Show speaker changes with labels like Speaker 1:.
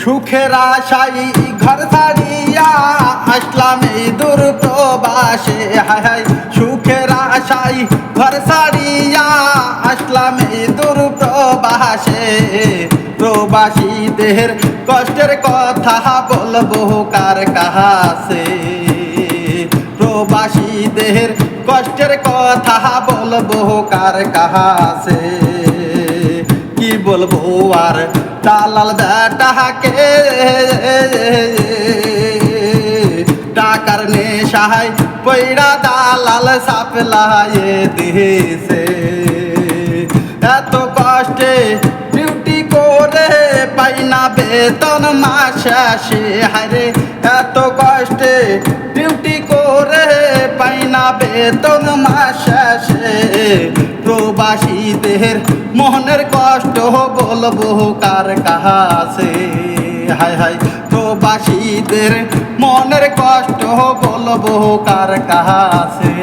Speaker 1: সুখের আশাই ঘর ছাড়িয়া আসলাম এই দূর প্রবাসে। হায় হায় সুখের আশাই ঘর ছাড়িয়া আসলাম এই দূর প্রবাসে। প্রবাসীদের কষ্টের কথা বলবো কার কাছে, প্রবাসীদের কষ্টের কথা বলবো কার কাছে। কি বলবো আর দালাল বেটাকে, টাকার নেশায় পয়রা দালাল সাপলায়ে দিছে। এত কষ্টে ডিউটি করে পাই না বেতন মাস শেষে। হায়রে এত কষ্টে ডিউটি করে পাই না বেতন মাস শেষে। প্রবাসীদের মনের কষ্ট বলবো কার কাছে। হায় হায় প্রবাসীদের মনের কষ্ট বলবো কার কাছে।